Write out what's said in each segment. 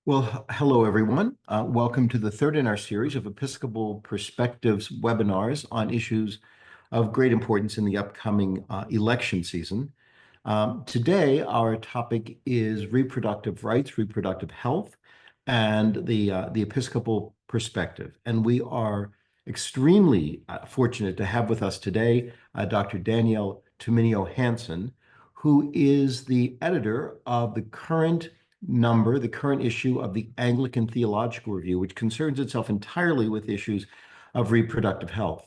Well, hello, everyone. Welcome to the third in our series of Episcopal Perspectives webinars on issues of great importance in the upcoming election season. Today, our topic is reproductive rights, reproductive health, and the Episcopal perspective. And we are extremely fortunate to have with us today Dr. Danielle Tumminio Hansen, who is the editor of the current issue of the Anglican Theological Review, which concerns itself entirely with issues of reproductive health.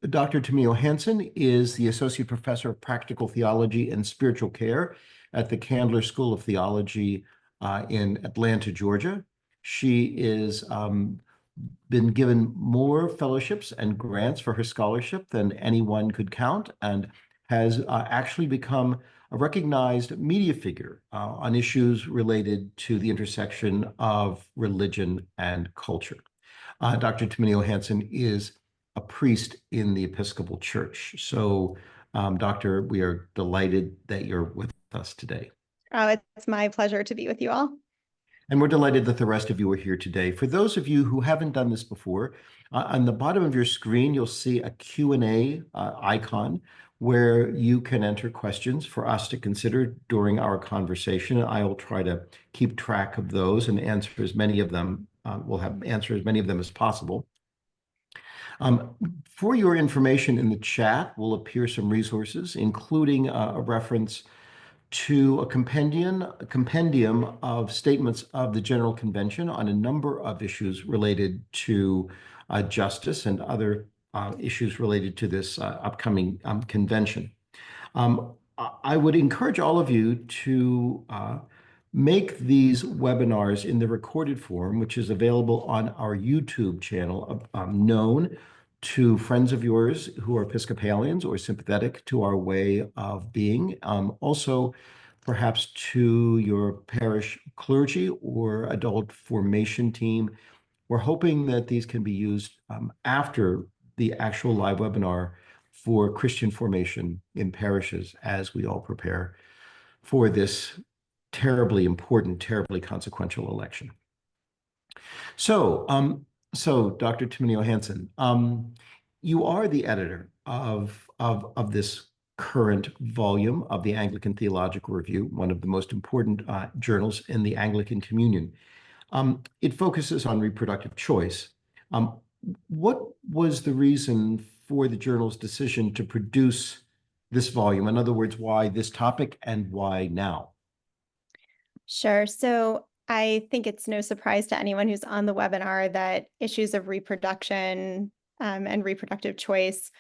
Dr. Tumminio Hansen is the Associate Professor of Practical Theology and Spiritual Care at the Candler School of Theology in Atlanta, Georgia. She is been given more fellowships and grants for her scholarship than anyone could count, and has actually become a recognized media figure on issues related to the intersection of religion and culture. Dr. Tumminio Hansen is a priest in the Episcopal Church. So, Doctor, we are delighted that you're with us today. Oh, it's my pleasure to be with you all. And we're delighted that the rest of you are here today. For those of you who haven't done this before, on the bottom of your screen, you'll see a Q&A icon where you can enter questions for us to consider during our conversation. I will try to keep track of those and answer as many of them. We'll answer as many of them as possible. For your information, in the chat will appear some resources, including a reference to a compendium of statements of the General Convention on a number of issues related to justice and other issues related to this upcoming convention. I would encourage all of you to make these webinars in the recorded form, which is available on our YouTube channel, known to friends of yours who are Episcopalians or sympathetic to our way of being. Also, perhaps to your parish clergy or adult formation team. We're hoping that these can be used after the actual live webinar for Christian formation in parishes as we all prepare for this terribly important, terribly consequential election. So, Dr. Tumminio Hansen, you are the editor of this current volume of the Anglican Theological Review, one of the most important journals in the Anglican Communion. It focuses on reproductive choice. What was the reason for the journal's decision to produce this volume? In other words, why this topic and why now? Sure. So I think it's no surprise to anyone who's on the webinar that issues of reproduction and reproductive choice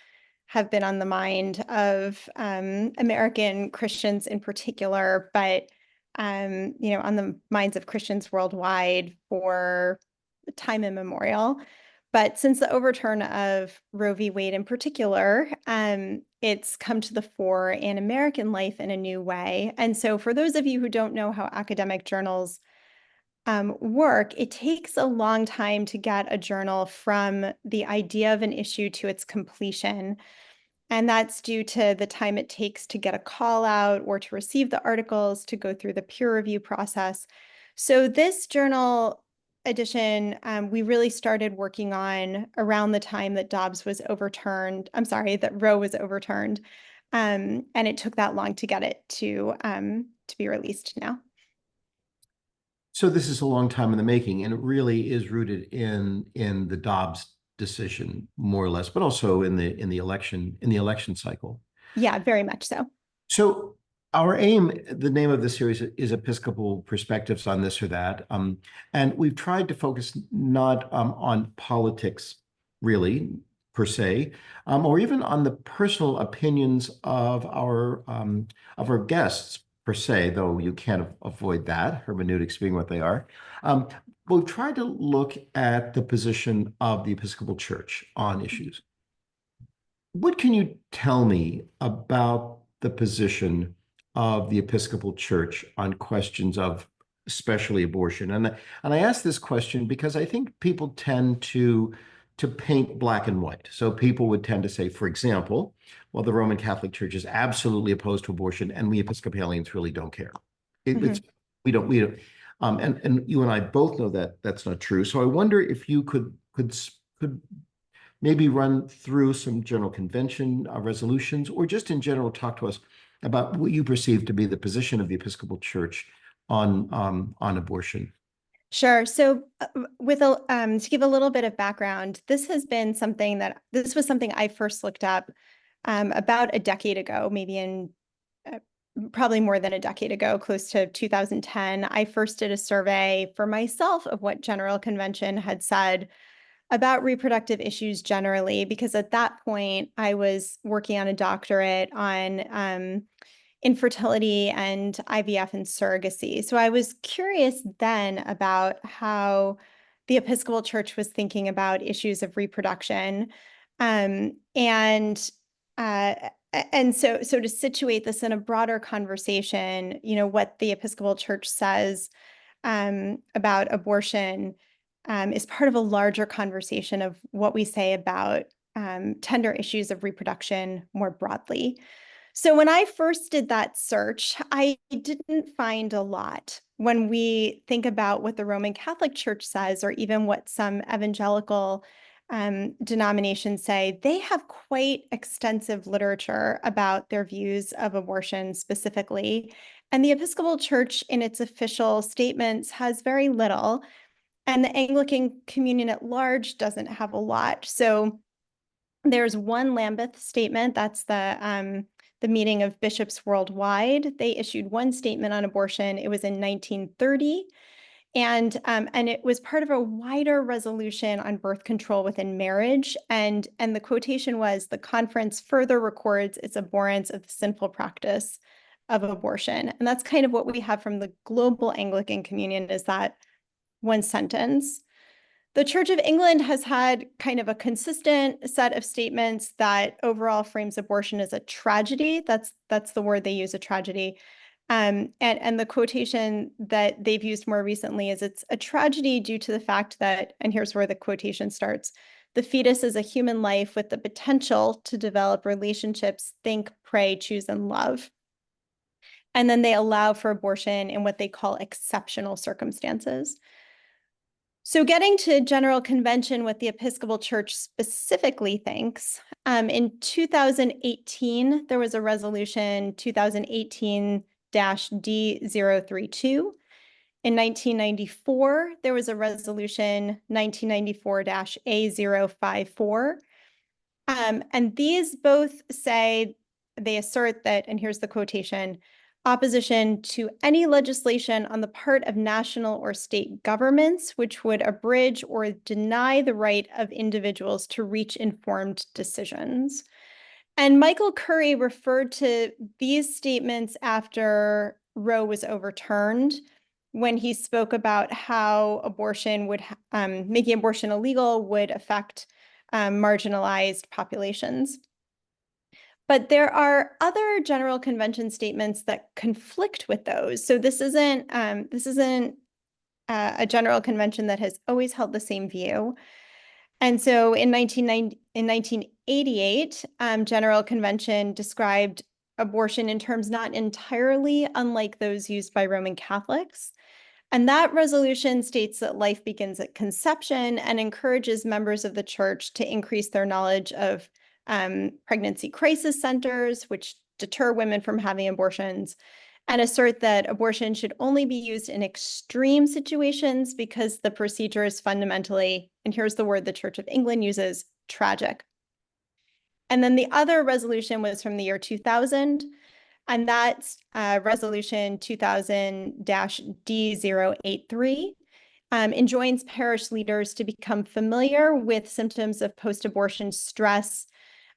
have been on the mind of American Christians in particular, but on the minds of Christians worldwide for time immemorial. But since the overturn of Roe v. Wade in particular, it's come to the fore in American life in a new way. And so for those of you who don't know how academic journals work, it takes a long time to get a journal from the idea of an issue to its completion. And that's due to the time it takes to get a call out or to receive the articles, to go through the peer review process. So this journal edition, we really started working on around the time that that Roe was overturned. And it took that long to get it to be released now. So this is a long time in the making, and it really is rooted in the Dobbs decision, more or less, but also in the election cycle. Yeah, very much so. So our aim, the name of the series is Episcopal Perspectives on this or that, and we've tried to focus not on politics, really, per se, or even on the personal opinions of our guests, per se, though you can't avoid that, hermeneutics being what they are. We've tried to look at the position of the Episcopal Church on issues. What can you tell me about the position of the Episcopal Church on questions of especially abortion? And I ask this question because I think people tend to paint black and white. So people would tend to say, for example, well, the Roman Catholic Church is absolutely opposed to abortion, and we Episcopalians really don't care. We don't. And you and I both know that that's not true. So I wonder if you could maybe run through some general convention resolutions, or just in general talk to us about what you perceive to be the position of the Episcopal Church on abortion. Sure. So, to give a little bit of background, this was something I first looked up about a decade ago, maybe in uh, probably more than a decade ago, close to 2010. I first did a survey for myself of what General Convention had said about reproductive issues generally, because at that point I was working on a doctorate on infertility and IVF and surrogacy. So I was curious then about how the Episcopal Church was thinking about issues of reproduction. Um, and uh, so to situate this in a broader conversation, what the Episcopal Church says about abortion is part of a larger conversation of what we say about tender issues of reproduction more broadly. So when I first did that search, I didn't find a lot. When we think about what the Roman Catholic Church says, or even what some evangelical denominations say, they have quite extensive literature about their views of abortion specifically. And the Episcopal Church, in its official statements, has very little. And the Anglican communion at large doesn't have a lot. So there's one Lambeth statement, that's the meeting of bishops worldwide. They issued one statement on abortion. It was in 1930. And it was part of a wider resolution on birth control within marriage. And the quotation was, "The conference further records its abhorrence of the sinful practice of abortion." And that's kind of what we have from the global Anglican communion, is that one sentence. The Church of England has had kind of a consistent set of statements that overall frames abortion as a tragedy. That's the word they use, a tragedy. And the quotation that they've used more recently is, "It's a tragedy due to the fact that," and here's where the quotation starts, "the fetus is a human life with the potential to develop relationships, think, pray, choose, and love." And then they allow for abortion in what they call exceptional circumstances. So getting to General Convention, what the Episcopal Church specifically thinks, in 2018, there was a resolution 2018-D032. In 1994, there was a resolution 1994-A054. And these both say, they assert that, and here's the quotation, "Opposition to any legislation on the part of national or state governments which would abridge or deny the right of individuals to reach informed decisions." And Michael Curry referred to these statements after Roe was overturned, when he spoke about how making abortion illegal would affect marginalized populations. But there are other General Convention statements that conflict with those. So this isn't a General Convention that has always held the same view. And so in 1988, General Convention described abortion in terms not entirely unlike those used by Roman Catholics. And that resolution states that life begins at conception and encourages members of the church to increase their knowledge of pregnancy crisis centers, which deter women from having abortions, and assert that abortion should only be used in extreme situations because the procedure is fundamentally, and here's the word the Church of England uses, tragic. And then the other resolution was from the year 2000, and that's resolution 2000-D083, enjoins parish leaders to become familiar with symptoms of post-abortion stress.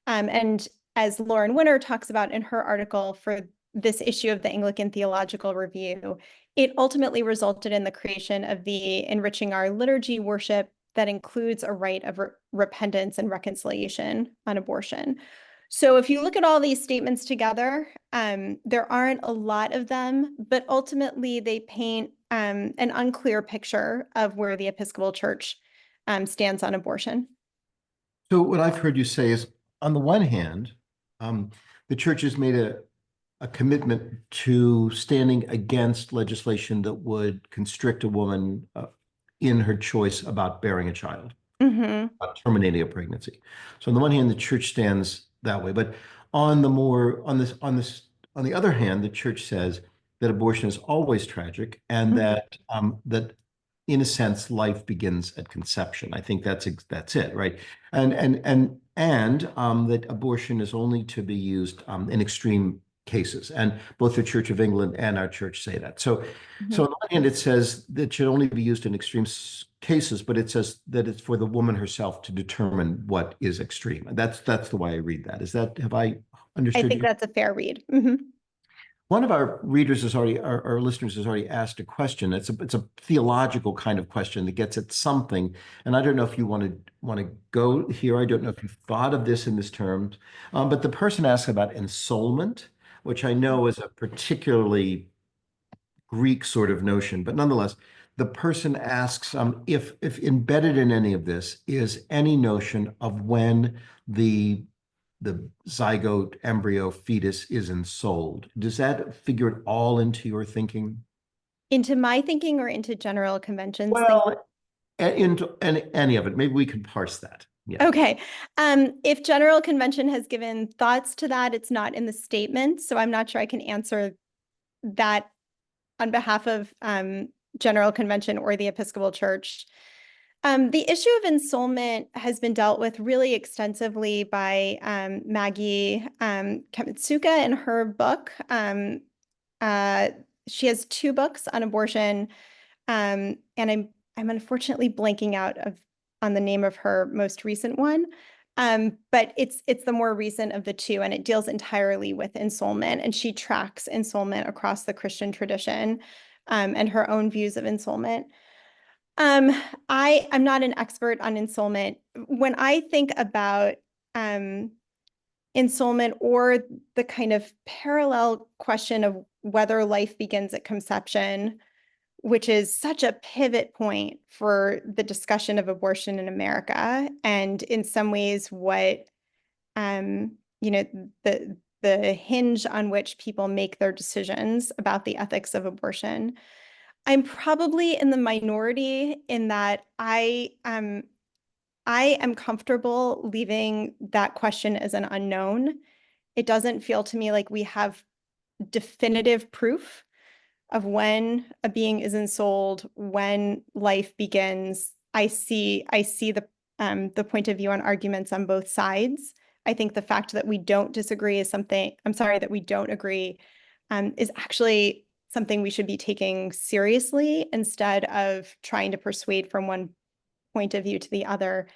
And as Lauren Winter talks about in her article for this issue of the Anglican Theological Review, it ultimately resulted in the creation of the Enriching Our Liturgy worship that includes a rite of repentance and reconciliation on abortion. So if you look at all these statements together, there aren't a lot of them, but ultimately they paint an unclear picture of where the Episcopal Church stands on abortion. So what I've heard you say is, on the one hand, the church has made a commitment to standing against legislation that would constrict a woman in her choice about bearing a child, terminating a pregnancy. So on the one hand, the church stands that way, but on the other hand, the church says that abortion is always tragic and that in a sense, life begins at conception. I think that's it, right? And that abortion is only to be used in extreme cases. And both the Church of England and our church say that. So on the one hand, it says that it should only be used in extreme cases, but it says that it's for the woman herself to determine what is extreme. And that's the way I read that. Have I I understood think you? that's a fair read. One of our readers our listeners has already asked a question. It's a theological kind of question that gets at something. And I don't know if you want to go here. I don't know if you've thought of this in this terms. But the person asks about ensoulment, which I know is a particularly Greek sort of notion, but nonetheless, the person asks if embedded in any of this is any notion of when the zygote, embryo, fetus is ensouled. Does that figure it all into your thinking? Into my thinking or into general conventions thinking? Well, into any of it. Maybe we can parse that. Yeah. Okay. If general convention has given thoughts to that, it's not in the statement. So I'm not sure I can answer that on behalf of general convention or the Episcopal Church. The issue of ensoulment has been dealt with really extensively by Maggie Kamitsuka in her book. She has 2 books on abortion, and I'm unfortunately blanking out on the name of her most recent one. But it's the more recent of the 2, and it deals entirely with ensoulment, and she tracks ensoulment across the Christian tradition and her own views of ensoulment. I'm not an expert on ensoulment. When I think about ensoulment or the kind of parallel question of whether life begins at conception, which is such a pivot point for the discussion of abortion in America, and in some ways what the hinge on which people make their decisions about the ethics of abortion. I'm probably in the minority in that I am comfortable leaving that question as an unknown. It doesn't feel to me like we have definitive proof of when a being is ensouled, when life begins. I see the point of view and arguments on both sides. I think the fact that we don't disagree is something, I'm sorry, that we don't agree is actually something we should be taking seriously instead of trying to persuade from one point of view to the other.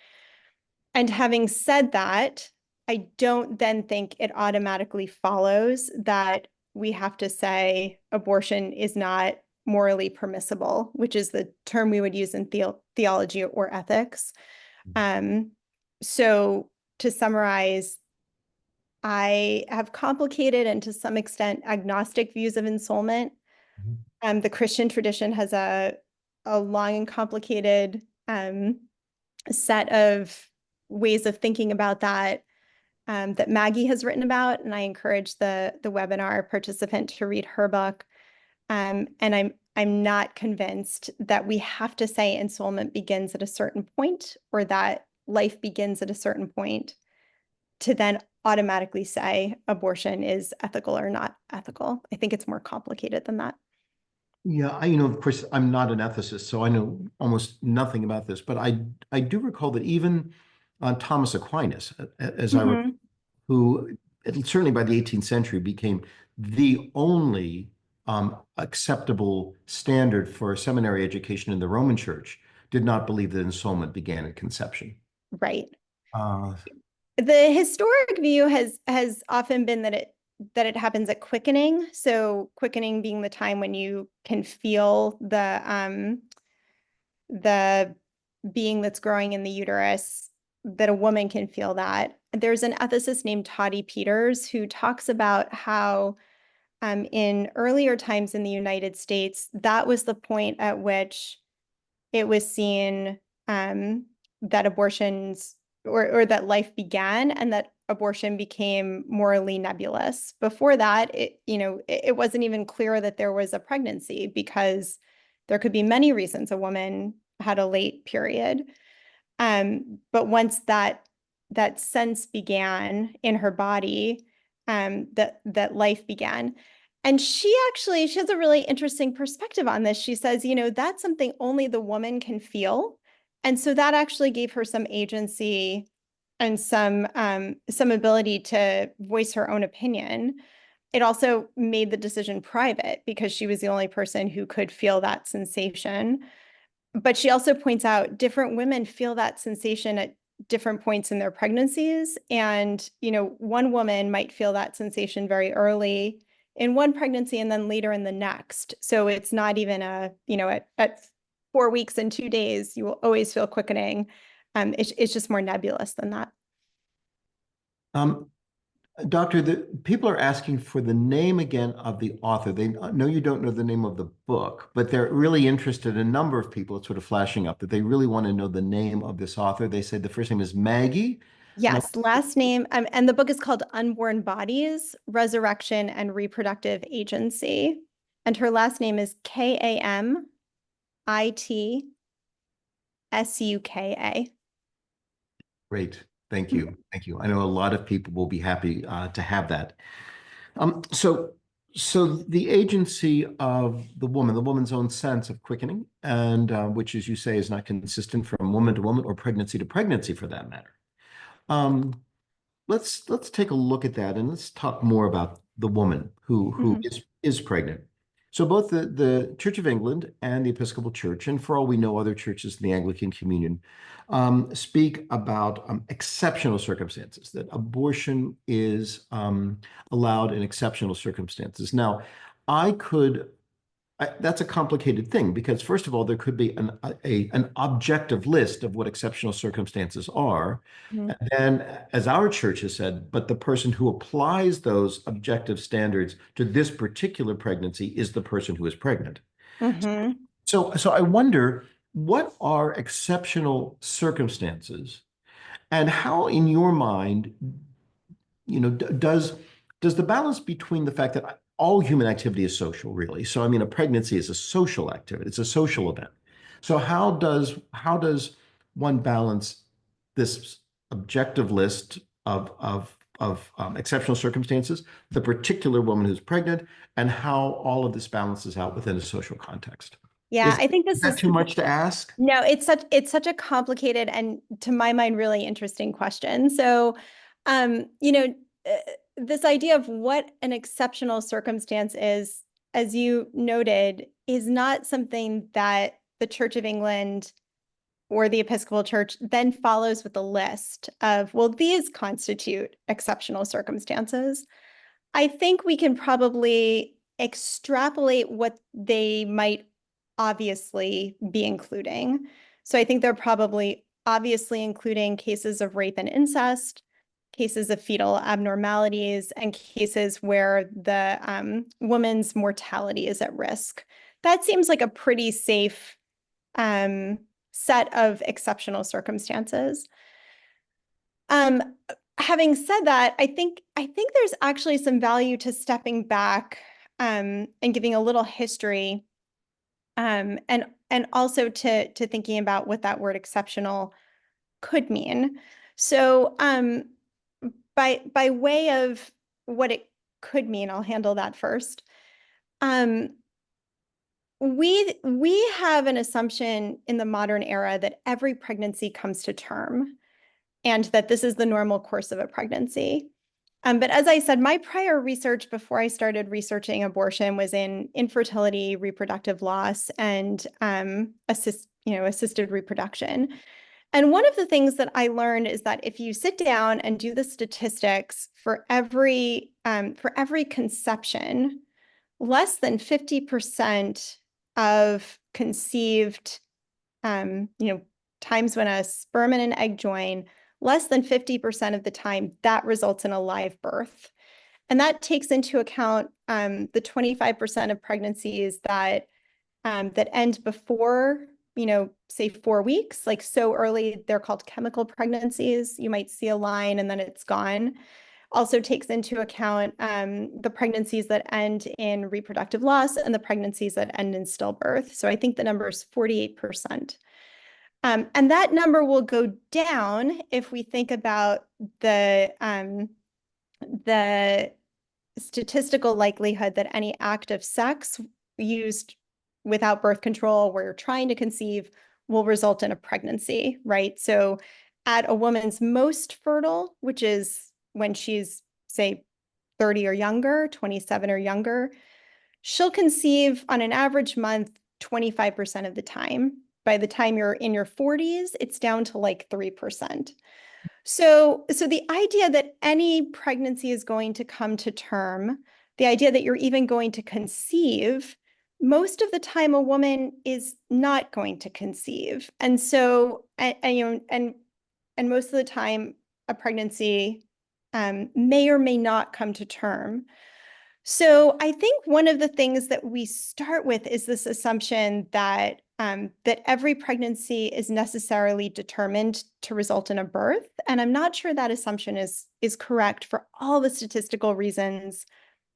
And having said that, I don't then think it automatically follows that we have to say abortion is not morally permissible, which is the term we would use in theology or ethics. So to summarize, I have complicated and to some extent agnostic views of ensoulment. The Christian tradition has a long and complicated set of ways of thinking about that that Maggie has written about, and I encourage the webinar participant to read her book. And I'm not convinced that we have to say ensoulment begins at a certain point or that life begins at a certain point to then automatically say abortion is ethical or not ethical. I think it's more complicated than that. Yeah, of course, I'm not an ethicist, so I know almost nothing about this, but I do recall that even Thomas Aquinas, as I recall, who certainly by the 18th century became the only acceptable standard for seminary education in the Roman Church, did not believe that ensoulment began at conception. Right. Uh, The historic view has often been that it happens at quickening. So quickening being the time when you can feel the being that's growing in the uterus, that a woman can feel that. There's an ethicist named Toddy Peters who talks about how in earlier times in the United States, that was the point at which it was seen that abortions or that life began and that abortion became morally nebulous. Before that, it wasn't even clear that there was a pregnancy because there could be many reasons a woman had a late period. But once that sense began in her body, that life began. And she has a really interesting perspective on this. She says, that's something only the woman can feel. And so that actually gave her some agency and some ability to voice her own opinion. It also made the decision private because she was the only person who could feel that sensation. But she also points out different women feel that sensation at different points in their pregnancies. And, one woman might feel that sensation very early in one pregnancy and then later in the next. So it's not even at 4 weeks and 2 days, you will always feel quickening. It's just more nebulous than that. Um, Doctor, the people are asking for the name again of the author. They know you don't know the name of the book, but they're really interested. A number of people, it's sort of flashing up that they really want to know the name of this author. They said the first name is Maggie. And Yes, last name. And the book is called Unborn Bodies, Resurrection and Reproductive Agency. And her last name is Kambitsuka. great. Thank you. Thank you. I know a lot of people will be happy to have that. So the agency of the woman's own sense of quickening, and which, as you say, is not consistent from woman to woman or pregnancy to pregnancy, for that matter. Um, let's take a look at that and let's talk more about the woman who is pregnant. So both the Church of England and the Episcopal Church, and for all we know, other churches in the Anglican Communion, speak about exceptional circumstances, that abortion is allowed in exceptional circumstances. Now, that's a complicated thing because, first of all, there could be an objective list of what exceptional circumstances are. Mhm. And then, as our church has said, but the person who applies those objective standards to this particular pregnancy is the person who is pregnant. Mhm. So I wonder, what are exceptional circumstances, and how, in your mind, does the balance between the fact that all human activity is social, really? So, I mean, a pregnancy is a social activity; it's a social event. So, how does one balance this objective list of exceptional circumstances, the particular woman who's pregnant, and how all of this balances out within a social context? Yeah, Is, I think is that too much to ask? no, it's such a complicated and, to my mind, really interesting question. So, um, you know, uh, this idea of what an exceptional circumstance is, as you noted, is not something that the Church of England or the Episcopal Church then follows with a list of, well, these constitute exceptional circumstances. I think we can probably extrapolate what they might obviously be including. So I think they're probably obviously including cases of rape and incest, cases of fetal abnormalities, and cases where the woman's mortality is at risk. That seems like a pretty safe um, set of exceptional circumstances. Um, Having said that, I think there's actually some value to stepping back and giving a little history, and also to thinking about what that word exceptional could mean. So by way of what it could mean, I'll handle that first. Um, we have an assumption in the modern era that every pregnancy comes to term and that this is the normal course of a pregnancy. But as I said, my prior research before I started researching abortion was in infertility, reproductive loss, and assisted reproduction. And one of the things that I learned is that if you sit down and do the statistics for every conception, less than 50% of conceived, times when a sperm and an egg join, less than 50% of the time that results in a live birth. And that takes into account the 25% of pregnancies that end before say 4 weeks, like so early, they're called chemical pregnancies. You might see a line and then it's gone. Also takes into account the pregnancies that end in reproductive loss and the pregnancies that end in stillbirth. So I think the number is 48%. And that number will go down if we think about the statistical likelihood that any act of sex used without birth control, where you're trying to conceive, will result in a pregnancy, right? So at a woman's most fertile, which is when she's, say, 30 or younger, 27 or younger, she'll conceive on an average month 25% of the time. By the time you're in your 40s, it's down to like 3%. So the idea that any pregnancy is going to come to term, the idea that you're even going to conceive, most of the time a woman is not going to conceive. And so, and most of the time a pregnancy may or may not come to term. So I think one of the things that we start with is this assumption that that every pregnancy is necessarily determined to result in a birth. And I'm not sure that assumption is correct for all the statistical reasons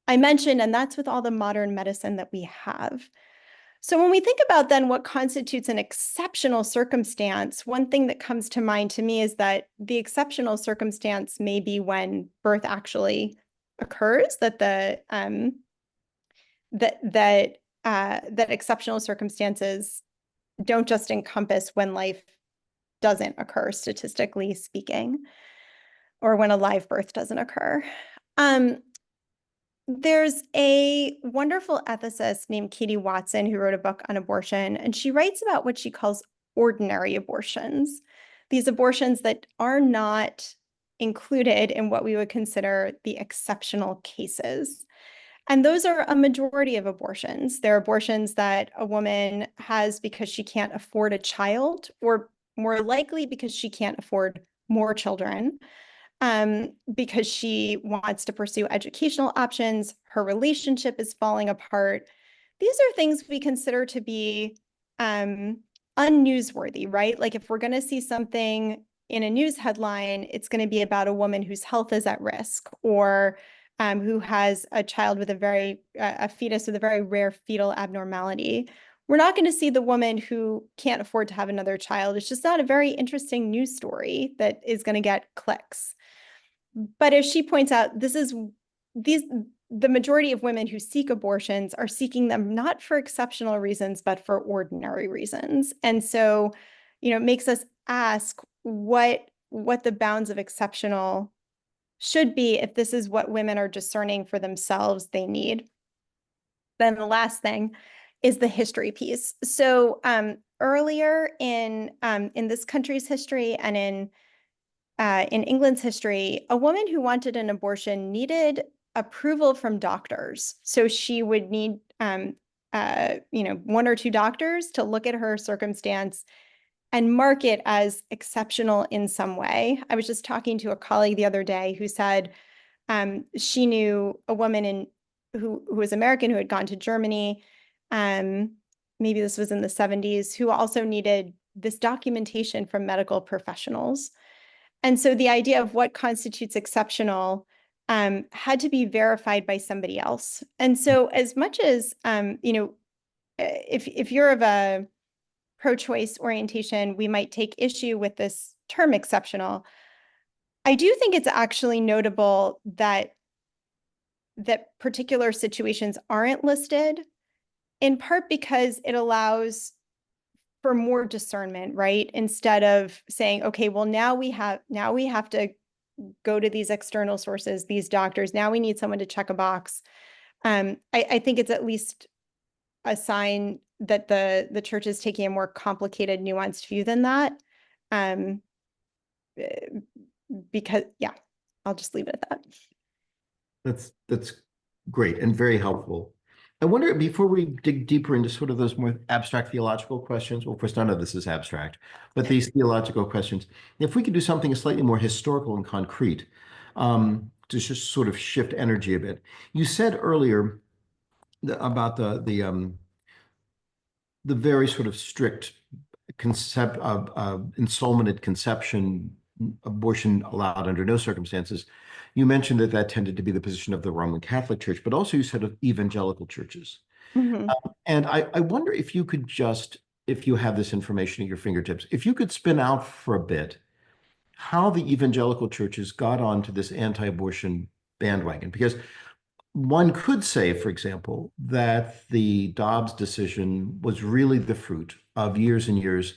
I mentioned, and that's with all the modern medicine that we have. So when we think about then what constitutes an exceptional circumstance, one thing that comes to mind to me is that the exceptional circumstance may be when birth actually occurs, that that exceptional circumstances don't just encompass when life doesn't occur, statistically speaking, or when a live birth doesn't occur. There's a wonderful ethicist named Katie Watson who wrote a book on abortion, and she writes about what she calls ordinary abortions, these abortions that are not included in what we would consider the exceptional cases. And those are a majority of abortions. They're abortions that a woman has because she can't afford a child, or more likely because she can't afford more children, because she wants to pursue educational options, her relationship is falling apart. These are things we consider to be unnewsworthy, right? Like if we're going to see something in a news headline, it's going to be about a woman whose health is at risk, or who has a child with a fetus with a very rare fetal abnormality. We're not going to see the woman who can't afford to have another child. It's just not a very interesting news story that is going to get clicks. But as she points out, the majority of women who seek abortions are seeking them not for exceptional reasons, but for ordinary reasons. And so, it makes us ask what the bounds of exceptional should be if this is what women are discerning for themselves they need. Then the last thing is the history piece. So earlier in this country's history and in England's history, a woman who wanted an abortion needed approval from doctors. So she would need, one or two doctors to look at her circumstance and mark it as exceptional in some way. I was just talking to a colleague the other day who said she knew a woman who was American who had gone to Germany, maybe this was in the 70s, who also needed this documentation from medical professionals. And so the idea of what constitutes exceptional had to be verified by somebody else. And so as much as, if you're of a pro-choice orientation, we might take issue with this term exceptional. I do think it's actually notable that particular situations aren't listed, in part because it allows for more discernment, right? Instead of saying, okay, well, now we have to go to these external sources, these doctors, now we need someone to check a box. I think it's at least a sign that the church is taking a more complicated, nuanced view than that. Because, yeah, I'll just leave it at that. That's great and very helpful. I wonder, before we dig deeper into sort of those more abstract theological questions, well, of course, none of this is abstract, but these theological questions, if we could do something slightly more historical and concrete, to just sort of shift energy a bit. You said earlier about the very sort of strict ensoulment at conception, abortion allowed under no circumstances. You mentioned that that tended to be the position of the Roman Catholic Church, but also you said of evangelical churches. Mhm. And I wonder if you could just, if you have this information at your fingertips, if you could spin out for a bit how the evangelical churches got onto this anti-abortion bandwagon. Because one could say, for example, that the Dobbs decision was really the fruit of years and years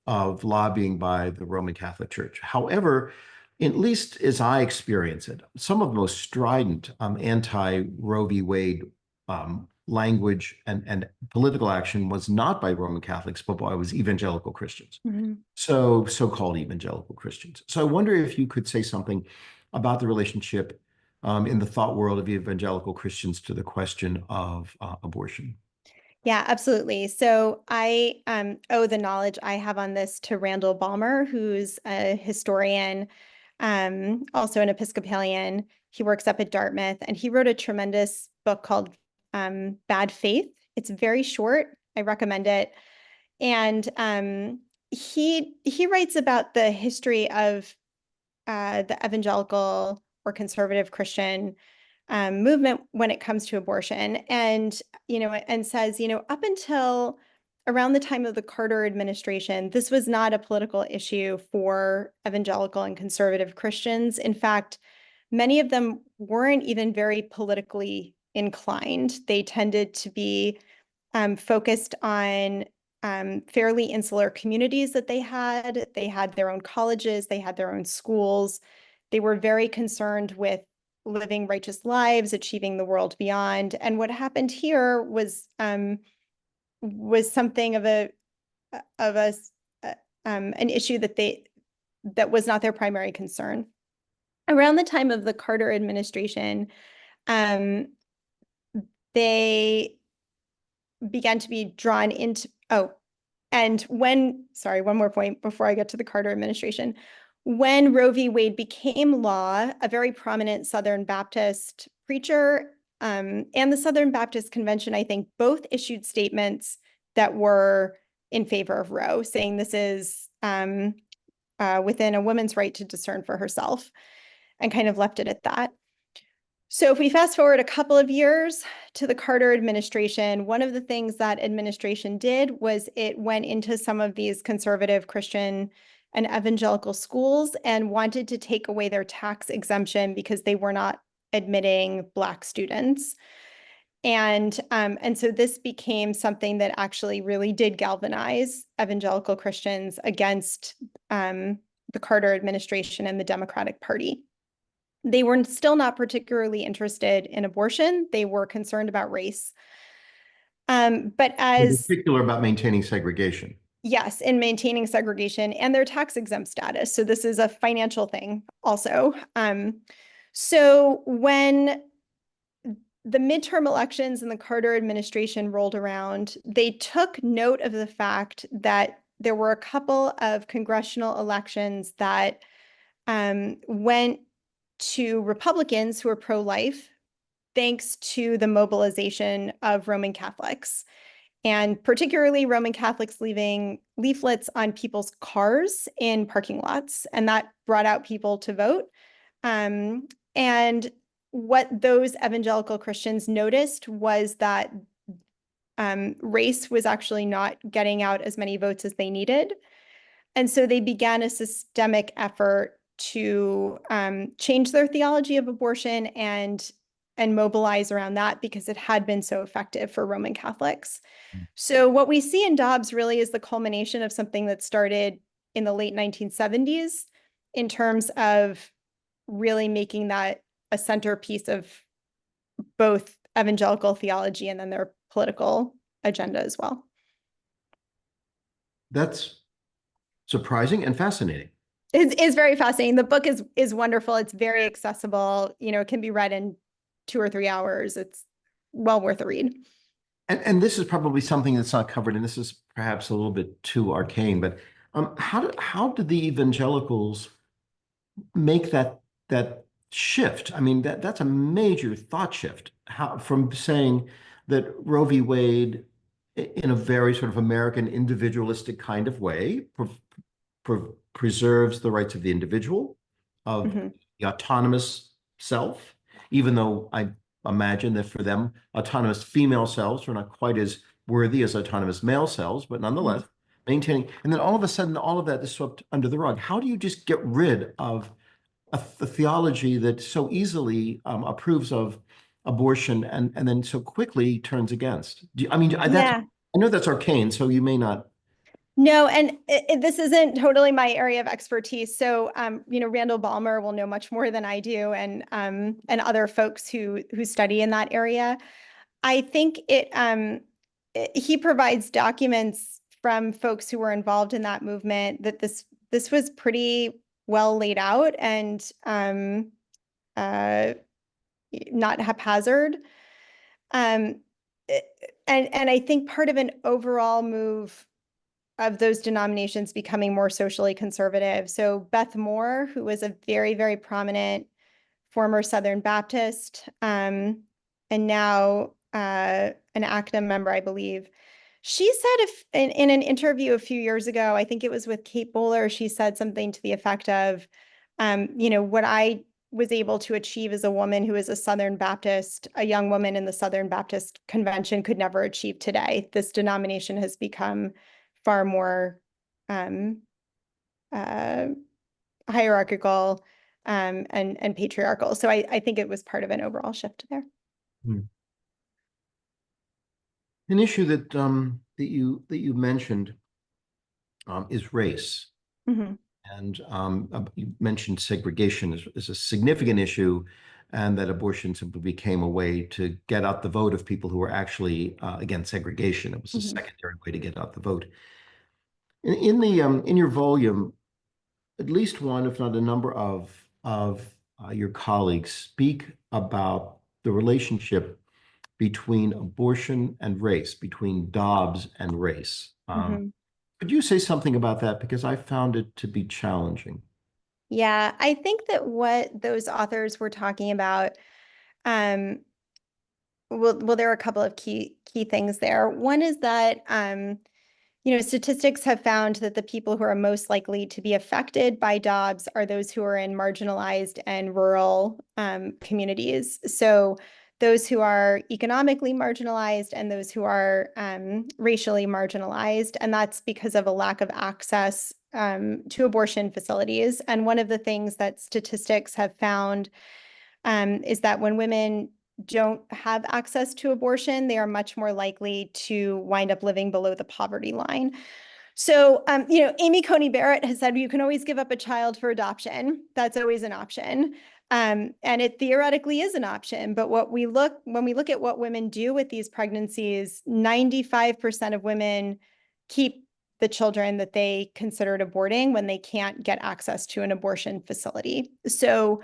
of lobbying by the Roman Catholic Church. However, at least as I experience it, some of the most strident anti-Roe v. Wade language and political action was not by Roman Catholics, but by was evangelical Christians. Mhm. So-called evangelical Christians. So I wonder if you could say something about the relationship in the thought world of evangelical Christians to the question of abortion. Yeah, absolutely. So I owe the knowledge I have on this to Randall Balmer, who's a historian, also an Episcopalian. He works up at Dartmouth, and he wrote a tremendous book called Bad Faith. It's very short. I recommend it. And he writes about the history of the evangelical or conservative Christian movement when it comes to abortion, and and says, up until around the time of the Carter administration, this was not a political issue for evangelical and conservative Christians. In fact, many of them weren't even very politically inclined. They tended to be focused on fairly insular communities that they had. They had their own colleges, they had their own schools. They were very concerned with living righteous lives, achieving the world beyond. And what happened here was something of a an issue that was not their primary concern. Around the time of the Carter administration, they began to be drawn into, sorry, one more point before I get to the Carter administration. When Roe v. Wade became law, a very prominent Southern Baptist preacher and the Southern Baptist Convention, I think, both issued statements that were in favor of Roe, saying this is within a woman's right to discern for herself, and kind of left it at that. So if we fast forward a couple of years to the Carter administration, one of the things that administration did was it went into some of these conservative Christian and evangelical schools and wanted to take away their tax exemption because they were not admitting Black students. And so this became something that actually really did galvanize evangelical Christians against the Carter administration and the Democratic Party. They were still not particularly interested in abortion. They were concerned about race. But In as particular about maintaining segregation. Yes, in maintaining segregation and their tax exempt status. So this is a financial thing also. So when the midterm elections and the Carter administration rolled around, they took note of the fact that there were a couple of congressional elections that went to Republicans who are pro-life, thanks to the mobilization of Roman Catholics, and particularly Roman Catholics leaving leaflets on people's cars in parking lots, and that brought out people to vote. And what those evangelical Christians noticed was that race was actually not getting out as many votes as they needed. And so they began a systemic effort to change their theology of abortion and mobilize around that because it had been so effective for Roman Catholics. So what we see in Dobbs really is the culmination of something that started in the late 1970s in terms of really making that a centerpiece of both evangelical theology and then their political agenda as well. That's surprising and fascinating. It's very fascinating. The book is wonderful. It's very accessible. It can be read in 2 or 3 hours. It's well worth a read. And this is probably something that's not covered, and this is perhaps a little bit too arcane, but how did the evangelicals make that shift? I mean, that's a major thought shift. How from saying that Roe v. Wade in a very sort of American individualistic kind of way, preserves the rights of the individual, of Mhm. the autonomous self, even though I imagine that for them, autonomous female selves are not quite as worthy as autonomous male selves, but nonetheless, Mhm. maintaining. And then all of a sudden, all of that is swept under the rug. How do you just get rid of a theology that so easily approves of abortion and then so quickly turns against? I mean, Yeah. I know that's arcane, so you may not. No, and this isn't totally my area of expertise. So, Randall Balmer will know much more than I do, and other folks who study in that area. I think he provides documents from folks who were involved in that movement that this was pretty well laid out and uh, not haphazard. Um, and I think part of an overall move of those denominations becoming more socially conservative. So Beth Moore, who was a very, very prominent former Southern Baptist, and now an ACNA member, I believe. She said if in an interview a few years ago, I think it was with Kate Bowler, she said something to the effect of, what I was able to achieve as a woman who is a Southern Baptist, a young woman in the Southern Baptist Convention could never achieve today. This denomination has become far more um, uh, hierarchical and patriarchal. So I think it was part of an overall shift there. Hmm. An issue that you mentioned is race. Mhm. And you mentioned segregation is a significant issue, and that abortion simply became a way to get out the vote of people who were actually against segregation. It was a Mhm. secondary way to get out the vote. In your volume, at least one, if not a number of your colleagues speak about the relationship between abortion and race, between Dobbs and race. Mhm. Could you say something about that? Because I found it to be challenging. Yeah, I think that what those authors were talking about, um, well, there are a couple of key things there. One is that statistics have found that the people who are most likely to be affected by Dobbs are those who are in marginalized and rural communities. So those who are economically marginalized and those who are racially marginalized. And that's because of a lack of access to abortion facilities. And one of the things that statistics have found is that when women don't have access to abortion, they are much more likely to wind up living below the poverty line. So, Amy Coney Barrett has said you can always give up a child for adoption. That's always an option. And it theoretically is an option. But when we look at what women do with these pregnancies, 95% of women keep the children that they considered aborting when they can't get access to an abortion facility. So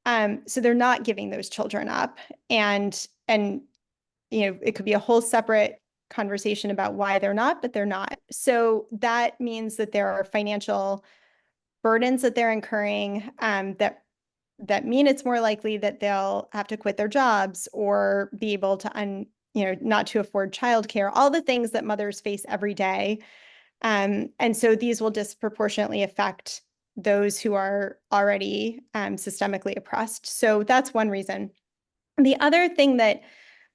they're not giving those children up. And it could be a whole separate conversation about why they're not, but they're not. So that means that there are financial burdens that they're incurring that mean it's more likely that they'll have to quit their jobs or be able to not to afford childcare, all the things that mothers face every day. And so these will disproportionately affect those who are already systemically oppressed. So that's one reason. The other thing that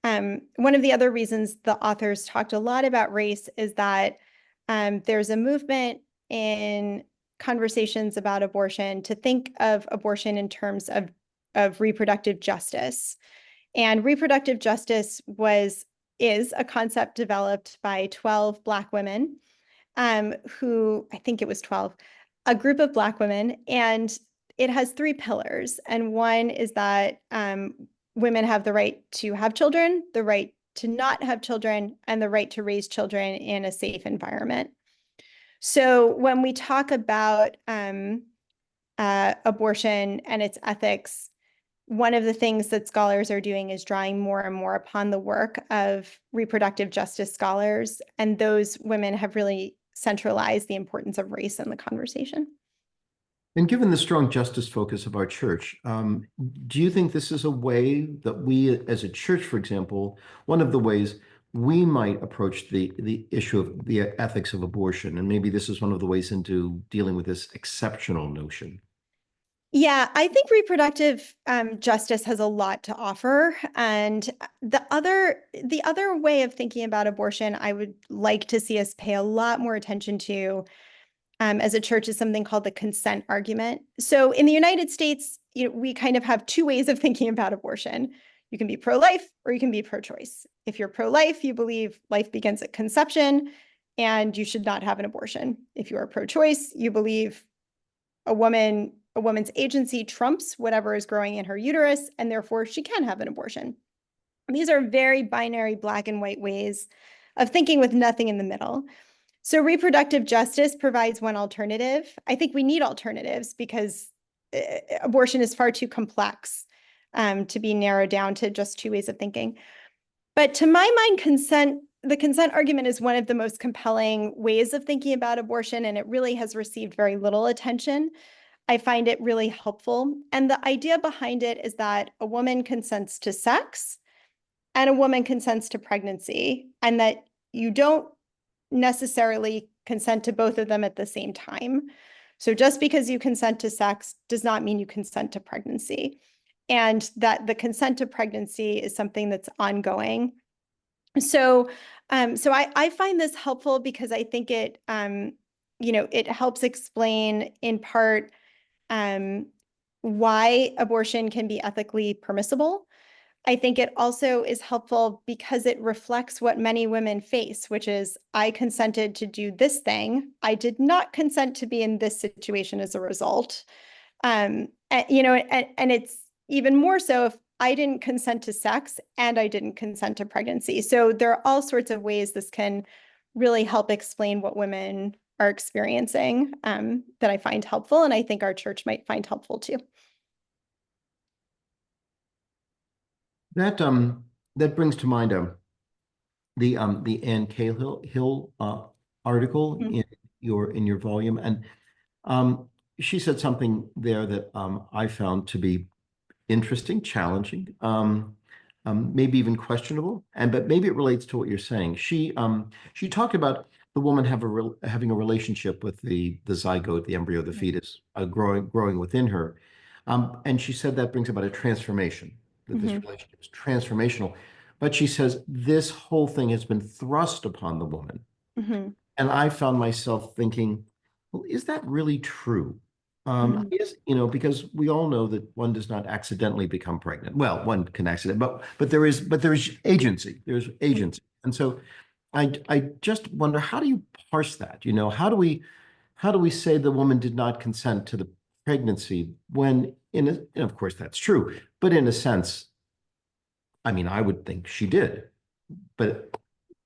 one of the other reasons the authors talked a lot about race is that there's a movement in conversations about abortion to think of abortion in terms of reproductive justice. And reproductive justice is a concept developed by 12 Black women who I think it was 12, a group of Black women, and it has three pillars. And one is that women have the right to have children, the right to not have children, and the right to raise children in a safe environment. So when we talk about abortion and its ethics, one of the things that scholars are doing is drawing more and more upon the work of reproductive justice scholars. And those women have really centralized the importance of race in the conversation. And given the strong justice focus of our church, do you think this is a way that we as a church, for example, one of the ways we might approach the issue of the ethics of abortion. And maybe this is one of the ways into dealing with this exceptional notion. Yeah, I think reproductive justice has a lot to offer. And the other way of thinking about abortion, I would like to see us pay a lot more attention to as a church is something called the consent argument. So in the United States, we kind of have two ways of thinking about abortion. You can be pro-life or you can be pro-choice. If you're pro-life, you believe life begins at conception and you should not have an abortion. If you are pro-choice, you believe a woman's agency trumps whatever is growing in her uterus, and therefore she can have an abortion. These are very binary black and white ways of thinking with nothing in the middle. So reproductive justice provides one alternative. I think we need alternatives because abortion is far too complex to be narrowed down to just two ways of thinking. But to my mind, the consent argument is one of the most compelling ways of thinking about abortion, and it really has received very little attention. I find it really helpful. And the idea behind it is that a woman consents to sex and a woman consents to pregnancy, and that you don't necessarily consent to both of them at the same time. So just because you consent to sex does not mean you consent to pregnancy. And that the consent to pregnancy is something that's ongoing. So, I find this helpful because I think it helps explain in part why abortion can be ethically permissible. I think it also is helpful because it reflects what many women face, which is I consented to do this thing. I did not consent to be in this situation as a result. And it's even more so if I didn't consent to sex and I didn't consent to pregnancy. So there are all sorts of ways this can really help explain what women are experiencing that I find helpful, and I think our church might find helpful too. That that brings to mind the Ann Cahill article Mhm. in your volume, and um, she said something there that I found to be interesting, challenging, maybe even questionable, but maybe it relates to what you're saying. She talked about the woman having a relationship with the zygote, the embryo, the fetus, growing within her, and she said that brings about a transformation. That this Mhm. relationship is transformational, but she says this whole thing has been thrust upon the woman, Mhm. and I found myself thinking, well, is that really true? Mhm. Because we all know that one does not accidentally become pregnant. Well, one can accident, but there is agency. There's agency, and so I just wonder, how do you parse that? How do we say the woman did not consent to the pregnancy when and of course that's true, but in a sense, I mean, I would think she did, but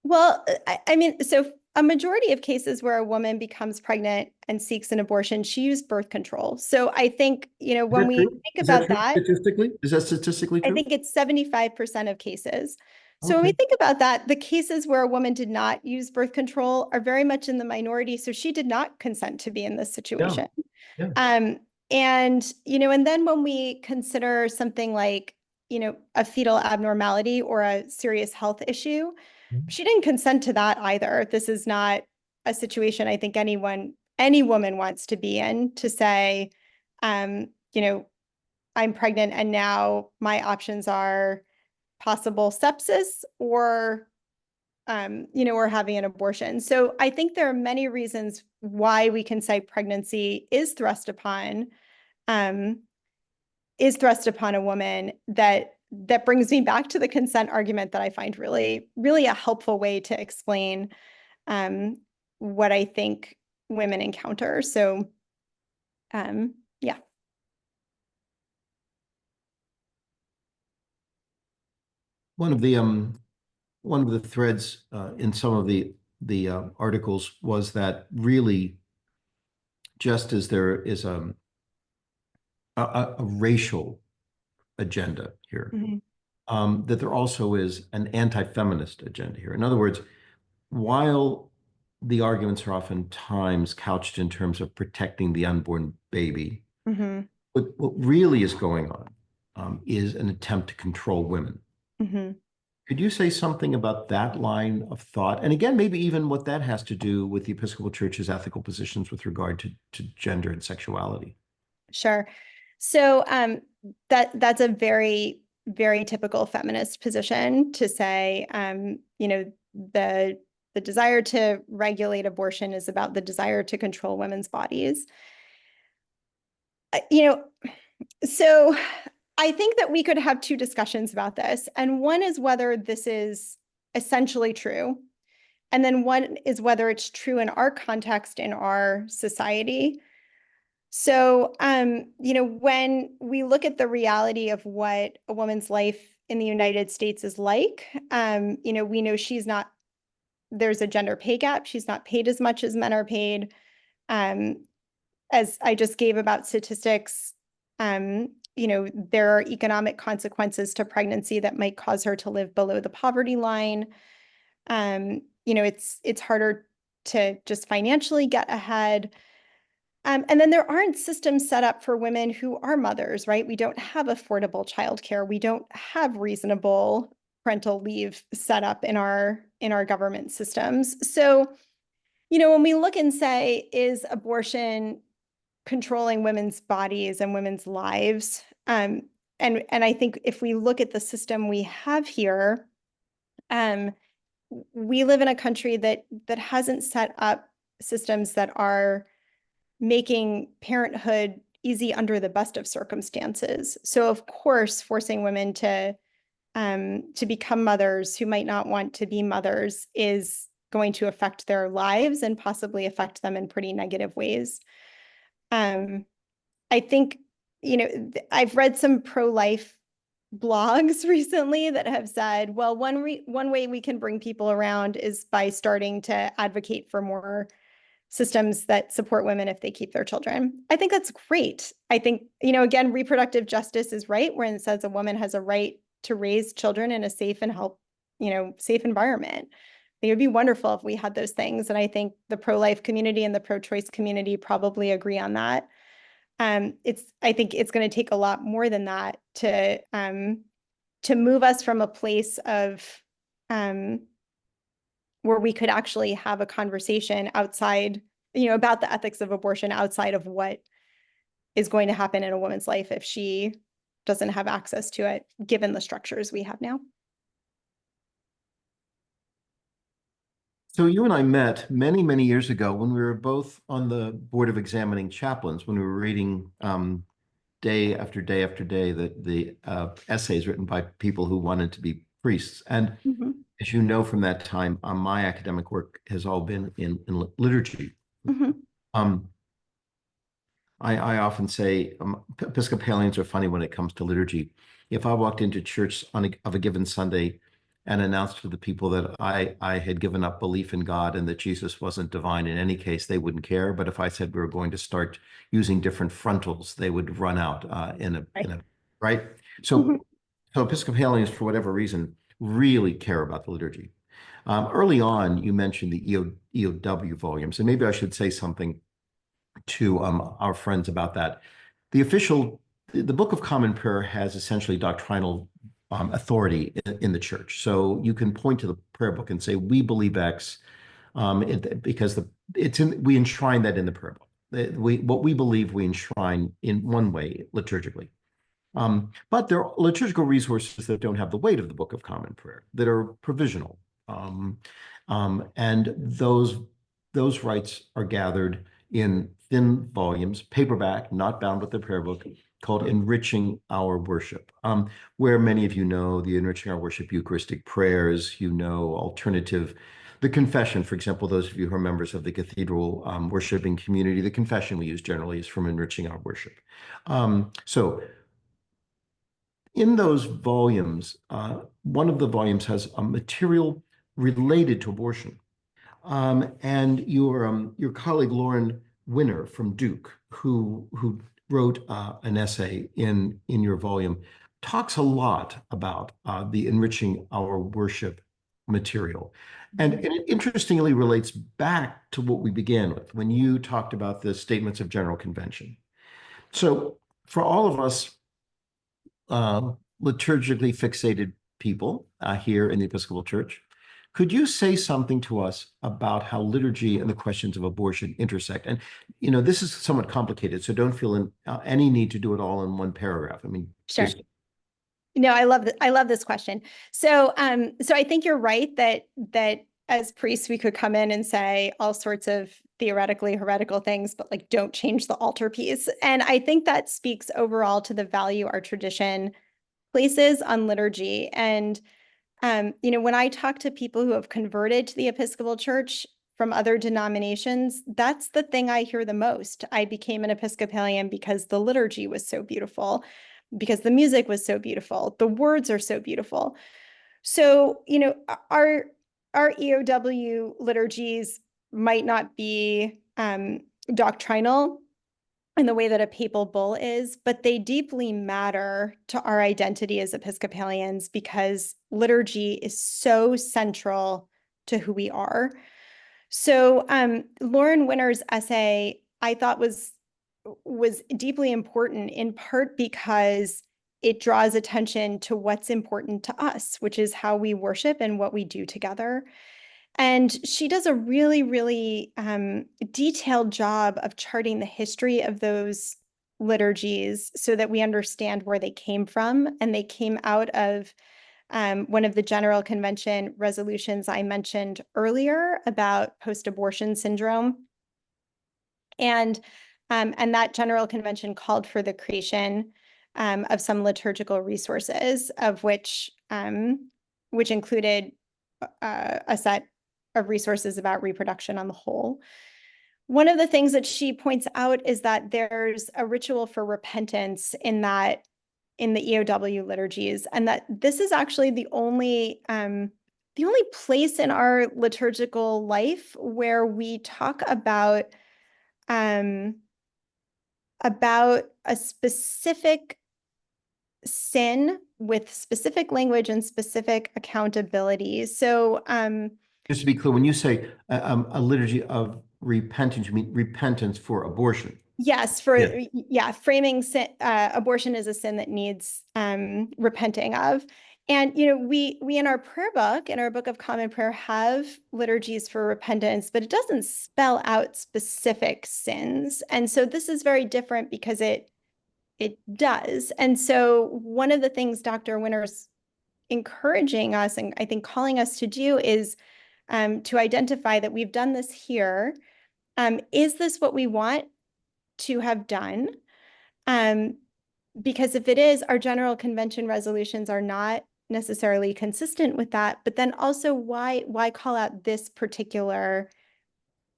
Well, I mean, so a majority of cases where a woman becomes pregnant and seeks an abortion, she used birth control. So I think, is when that we true? think Is that about true that, statistically? Is that statistically I true? think it's 75% of cases. So when we Okay. think about that, the cases where a woman did not use birth control are very much in the minority. So she did not consent to be in this Yeah. situation. Yeah. Um, and then when we consider something like, a fetal abnormality or a serious health issue, she didn't consent to that either. This is not a situation I think any woman wants to be in, to say, um, you know, I'm pregnant and now my options are possible sepsis or having an abortion. So I think there are many reasons why we can say pregnancy um, is thrust upon a woman that brings me back to the consent argument that I find really, really a helpful way to explain um, what I think women encounter. So, yeah. One of the one of the threads in some of the articles was that really, just as there is a racial agenda here, Mhm. that there also is an anti-feminist agenda here. In other words, while the arguments are oftentimes couched in terms of protecting the unborn baby, Mhm. what really is going on is an attempt to control women. Mhm. Could you say something about that line of thought? And again, maybe even what that has to do with the Episcopal Church's ethical positions with regard to gender and sexuality. Sure. So that's a very, very typical feminist position to say, the desire to regulate abortion is about the desire to control women's bodies. You know, so I think that we could have two discussions about this. And one is whether this is essentially true. And then one is whether it's true in our context, in our society. So, when we look at the reality of what a woman's life in the United States is like, we know there's a gender pay gap. She's not paid as much as men are paid. As I just gave about statistics, there are economic consequences to pregnancy that might cause her to live below the poverty line. It's harder to just financially get ahead. And then there aren't systems set up for women who are mothers, right? We don't have affordable childcare. We don't have reasonable parental leave set up in our government systems. So, when we look and say, is abortion controlling women's bodies and women's lives? And I think if we look at the system we have here, we live in a country that hasn't set up systems that are making parenthood easy under the best of circumstances. So of course, forcing women to become mothers who might not want to be mothers is going to affect their lives and possibly affect them in pretty negative ways. I think, I've read some pro-life blogs recently that have said, well, one way we can bring people around is by starting to advocate for more systems that support women if they keep their children. I think that's great. I think, again, reproductive justice is right, where it says a woman has a right to raise children in a safe and safe environment. It would be wonderful if we had those things. And I think the pro-life community and the pro-choice community probably agree on that. I think it's going to take a lot more than that to move us from a place of where we could actually have a conversation outside, about the ethics of abortion outside of what is going to happen in a woman's life if she doesn't have access to it, given the structures we have now. So you and I met many, many years ago when we were both on the board of examining chaplains, when we were reading day after day after day the essays written by people who wanted to be priests. And as you know from that time, my academic work has all been in liturgy. I often say Episcopalians are funny when it comes to liturgy. If I walked into church of a given Sunday and announced to the people that I had given up belief in God and that Jesus wasn't divine in any case, they wouldn't care. But if I said we were going to start using different frontals, they would run out right. So Episcopalians, for whatever reason, really care about the liturgy. Early on, you mentioned the EOW volumes, and maybe I should say something to our friends about that. The Book of Common Prayer has essentially doctrinal authority in the church. So you can point to the prayer book and say, we believe X, because we enshrine that in the prayer book. What we believe we enshrine in one way liturgically. But there are liturgical resources that don't have the weight of the Book of Common Prayer, that are provisional. And those rites are gathered in thin volumes, paperback, not bound with the prayer book, called Enriching Our Worship, where many of you know the Enriching Our Worship Eucharistic prayers, alternative, the confession, for example, those of you who are members of the Cathedral worshiping community, the confession we use generally is from Enriching Our Worship. So in those volumes, one of the volumes has a material related to abortion. And your colleague Lauren Winner from Duke, who wrote an essay in your volume, talks a lot about the Enriching Our Worship material. And it interestingly relates back to what we began with when you talked about the statements of General Convention. So for all of us liturgically fixated people here in the Episcopal Church. Could you say something to us about how liturgy and the questions of abortion intersect? And, this is somewhat complicated, so don't feel any need to do it all in one paragraph. I mean, Sure. just No, I love this question. So I think you're right that as priests we could come in and say all sorts of theoretically heretical things, but like don't change the altar piece. And I think that speaks overall to the value our tradition places on liturgy. And when I talk to people who have converted to the Episcopal Church from other denominations, that's the thing I hear the most. I became an Episcopalian because the liturgy was so beautiful, because the music was so beautiful, the words are so beautiful. So, our EOW liturgies might not be doctrinal in the way that a papal bull is, but they deeply matter to our identity as Episcopalians because liturgy is so central to who we are. So Lauren Winner's essay, I thought was deeply important in part because it draws attention to what's important to us, which is how we worship and what we do together. And she does a really, really detailed job of charting the history of those liturgies so that we understand where they came from. And they came out of one of the General Convention resolutions I mentioned earlier about post-abortion syndrome. And that General Convention called for the creation of some liturgical resources, of which included a set of resources about reproduction on the whole. One of the things that she points out is that there's a ritual for repentance in the EOW liturgies, and that this is actually the only place in our liturgical life where we talk about a specific sin with specific language and specific accountability. So just to be clear, when you say a liturgy of repentance, you mean repentance for abortion? Yes, framing sin, abortion as a sin that needs repenting of. And we in our prayer book, in our Book of Common Prayer, have liturgies for repentance, but it doesn't spell out specific sins. And so this is very different because it does. And so one of the things Dr. Winner's encouraging us and I think calling us to do is to identify that we've done this here. Is this what we want to have done? Because if it is, our General Convention resolutions are not necessarily consistent with that. But then also, why call out this particular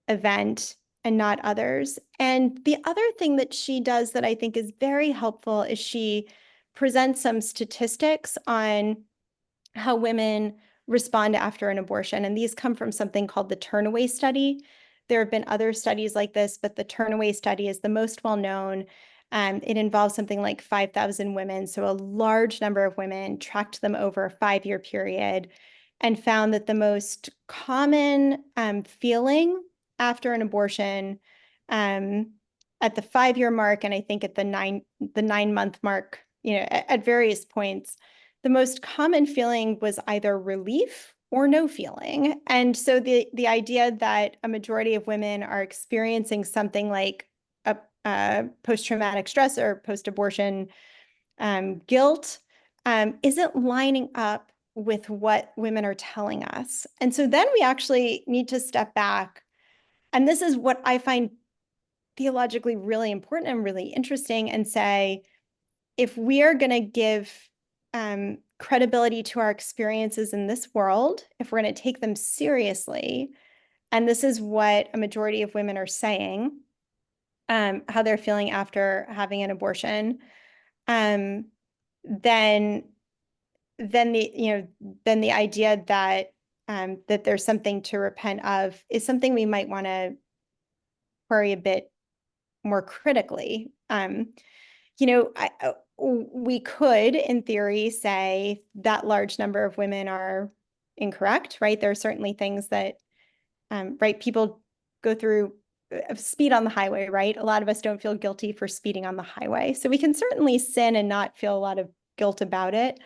event and not others? And the other thing that she does that I think is very helpful is she presents some statistics on how women respond after an abortion. And these come from something called the Turnaway Study. There have been other studies like this, but the Turnaway Study is the most well-known. It involves something like 5,000 women, so a large number of women, tracked them over a 5-year period, and found that the most common feeling after an abortion at the 5-year mark, and I think at the 9-month mark, at various points, the most common feeling was either relief or no feeling. And so the idea that a majority of women are experiencing something like a post-traumatic stress or post-abortion guilt isn't lining up with what women are telling us. And so then we actually need to step back. And this is what I find theologically really important and really interesting, and say, if we are going to give credibility to our experiences in this world, if we're going to take them seriously, and this is what a majority of women are saying, how they're feeling after having an abortion, then the idea that that there's something to repent of is something we might want to query a bit more critically. We could, in theory, say that large number of women are incorrect, right? There are certainly things that, right, people go through speed on the highway, right? A lot of us don't feel guilty for speeding on the highway. So we can certainly sin and not feel a lot of guilt about it.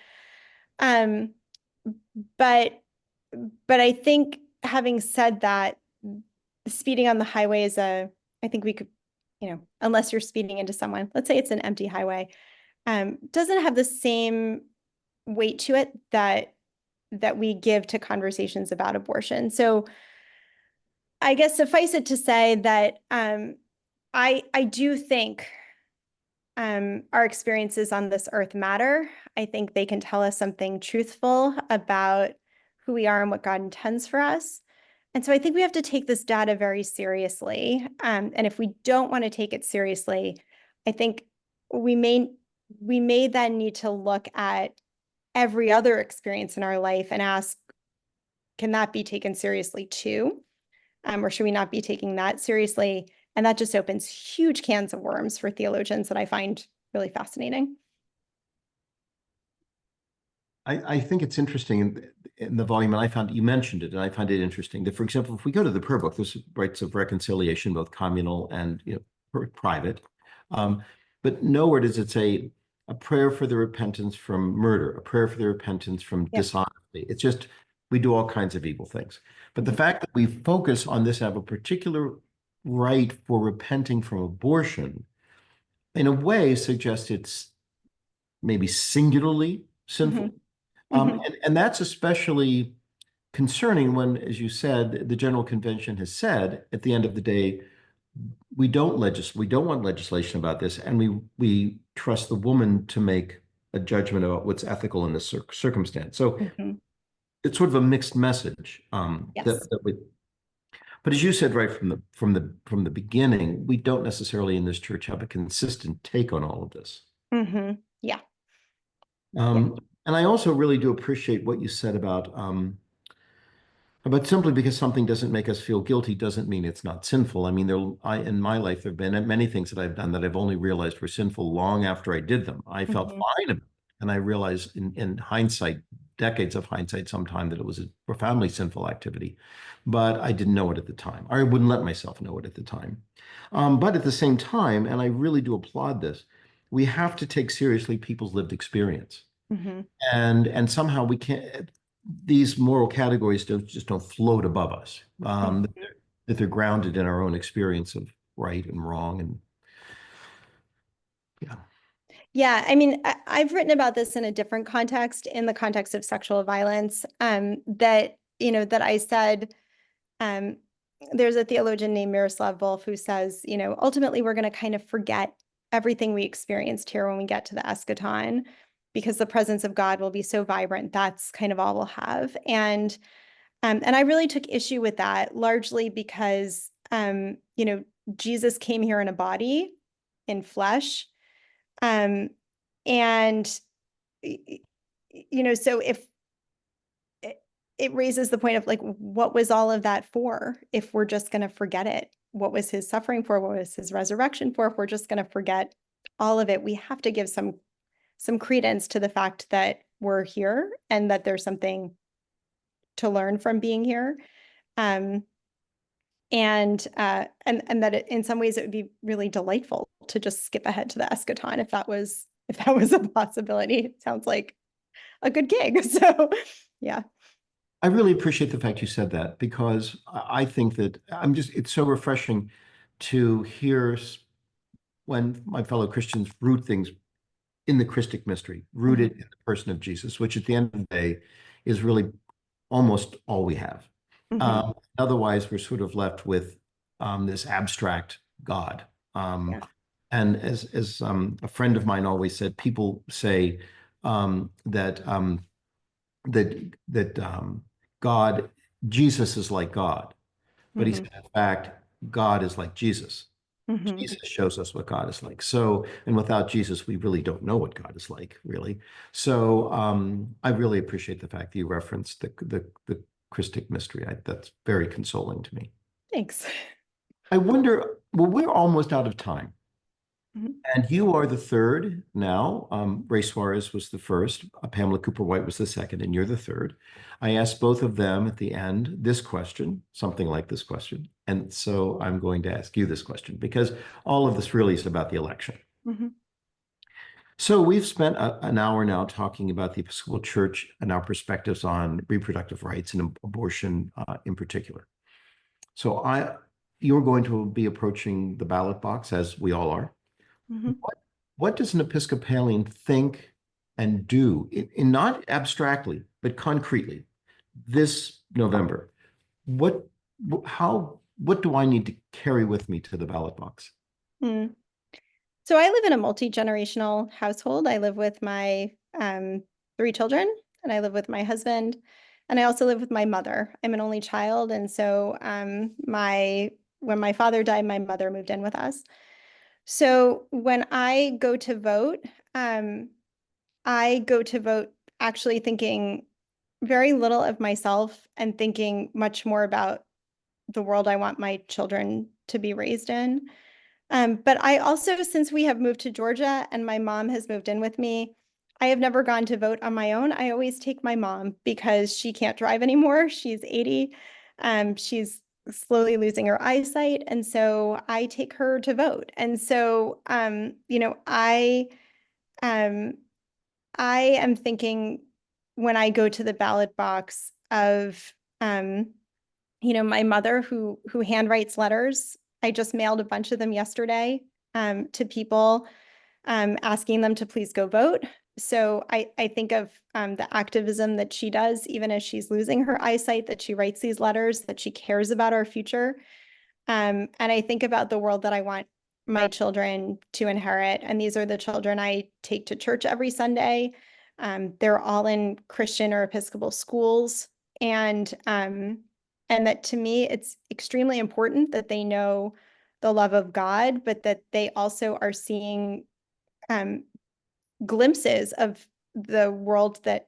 but I think having said that, speeding on the highway is I think we could, unless you're speeding into someone, let's say it's an empty highway, doesn't have the same weight to it that we give to conversations about abortion. So I guess suffice it to say that I do think our experiences on this earth matter. I think they can tell us something truthful about who we are and what God intends for us. And so I think we have to take this data very seriously. And if we don't want to take it seriously, I think we may then need to look at every other experience in our life and ask, can that be taken seriously too? Or should we not be taking that seriously? And that just opens huge cans of worms for theologians that I find really fascinating. I think it's interesting in the volume, and I found you mentioned it, and I find it interesting that, for example, if we go to the prayer book, there's rites of reconciliation, both communal and private, but nowhere does it say a prayer for the repentance from murder, a prayer for the repentance from dishonesty. It's just we do all kinds of evil things. But the fact that we focus on this, have a particular rite for repenting from abortion, in a way suggests it's maybe singularly sinful. And that's especially concerning when, as you said, the General Convention has said at the end of the day, we don't want legislation about this, and we trust the woman to make a judgment about what's ethical in this circumstance. So it's sort of a mixed message. But as you said right from the beginning, we don't necessarily in this church have a consistent take on all of this. Yeah. And I also really do appreciate what you said about simply because something doesn't make us feel guilty doesn't mean it's not sinful. I mean, in my life, there have been many things that I've done that I've only realized were sinful long after I did them. I felt fine about it, and I realized in hindsight, decades of hindsight, sometime that it was a profoundly sinful activity, but I didn't know it at the time. I wouldn't let myself know it at the time. But at the same time, and I really do applaud this, we have to take seriously people's lived experience. And somehow we can't, these moral categories just don't float above us, that they're grounded in our own experience of right and wrong. And yeah, I mean, I've written about this in a different context, in the context of sexual violence, that I said, there's a theologian named Miroslav Volf who says, ultimately we're going to kind of forget everything we experienced here when we get to the eschaton, because the presence of God will be so vibrant. That's kind of all we'll have. And I really took issue with that, largely because, Jesus came here in a body, in flesh. And, so if it raises the point of like, what was all of that for, if we're just going to forget it? What was his suffering for? What was his resurrection for? If we're just going to forget all of it, we have to give some credence to the fact that we're here and that there's something to learn from being here. And that in some ways it would be really delightful to just skip ahead to the eschaton if that was a possibility. It sounds like a good gig. So yeah. I really appreciate the fact you said that, because I think that it's so refreshing to hear when my fellow Christians root things in the Christic mystery, rooted in the person of Jesus, which at the end of the day is really almost all we have. Otherwise, we're sort of left with this abstract God. And as a friend of mine always said, people say that God, Jesus is like God, but he said, in fact, God is like Jesus. Jesus shows us what God is like. So, and without Jesus, we really don't know what God is like, really. So, I really appreciate the fact that you referenced the Christic mystery. That's very consoling to me. Thanks. I wonder, well, we're almost out of time. And you are the third now. Ray Suarez was the first. Pamela Cooper White was the second, and you're the third. I asked both of them at the end this question, something like this question. And so I'm going to ask you this question, because all of this really is about the election. So we've spent an hour now talking about the Episcopal Church and our perspectives on reproductive rights and abortion in particular. So you're going to be approaching the ballot box, as we all are. Mhm. What does an Episcopalian think and do, in not abstractly, but concretely, this November? What, what do I need to carry with me to the ballot box? Mm. So I live in a multi-generational household. I live with my 3 children, and I live with my husband, and I also live with my mother. I'm an only child, and so my when my father died, my mother moved in with us. So when um, I go to vote actually thinking very little of myself and thinking much more about the world I want my children to be raised in. But I also, since we have moved to Georgia and my mom has moved in with me, I have never gone to vote on my own. I always take my mom because she can't drive anymore. She's 80. She's slowly losing her eyesight. And so I take her to vote. And so, um, I am thinking when I go to the ballot box of, my mother who handwrites letters. I just mailed a bunch of them yesterday to people asking them to please go vote. So I think of the activism that she does, even as she's losing her eyesight, that she writes these letters, that she cares about our future. And I think about the world that I want my children to inherit. And these are the children I take to church every Sunday. They're all in Christian or Episcopal schools. And that to me, it's extremely important that they know the love of God, but that they also are seeing um, glimpses of the world that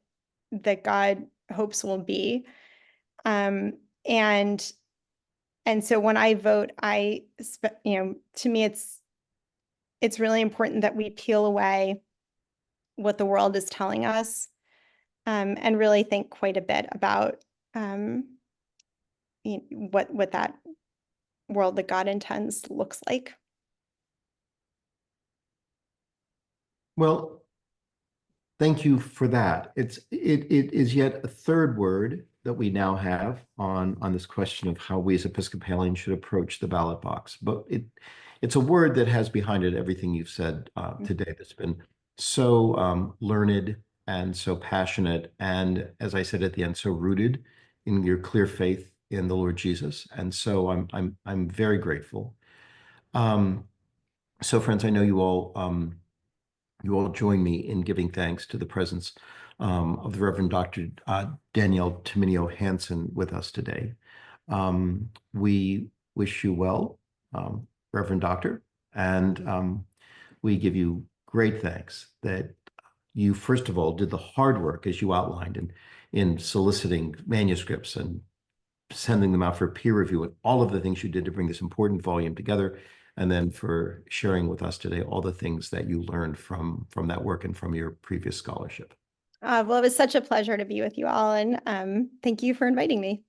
God hopes will be. Um, and and so when I vote, to me, it's really important that we peel away what the world is telling us, and really think quite a bit about what that world that God intends looks like. Well, thank you for that. It is yet a third word that we now have on this question of how we as Episcopalians should approach the ballot box. But it's a word that has behind it everything you've said today that's been so learned and so passionate, and as I said at the end, so rooted in your clear faith in the Lord Jesus. And so I'm very grateful. Um, so friends, I know you all join me in giving thanks to the presence of the Reverend Dr. Danielle Tumminio Hansen with us today. We wish you well, Reverend Doctor, and we give you great thanks that you, first of all, did the hard work, as you outlined, in soliciting manuscripts and sending them out for peer review and all of the things you did to bring this important volume together, and then for sharing with us today all the things that you learned from that work and from your previous scholarship. Well, it was such a pleasure to be with you all, and thank you for inviting me.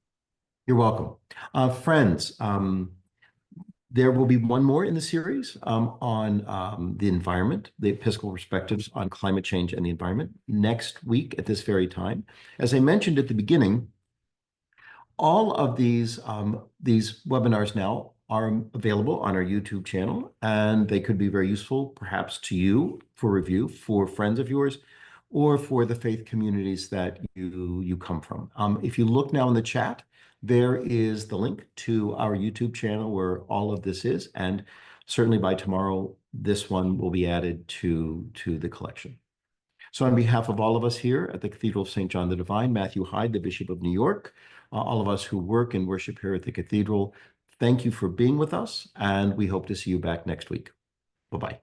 You're welcome. Friends, there will be one more in the series on the environment, the Episcopal perspectives on climate change and the environment next week at this very time. As I mentioned at the beginning, all of these webinars now are available on our YouTube channel, and they could be very useful perhaps to you for review, for friends of yours, or for the faith communities that you come from. If you look now in the chat, there is the link to our YouTube channel where all of this is, and certainly by tomorrow, this one will be added to the collection. So on behalf of all of us here at the Cathedral of St. John the Divine, Matthew Hyde, the Bishop of New York, all of us who work and worship here at the Cathedral, thank you for being with us, and we hope to see you back next week. Bye-bye.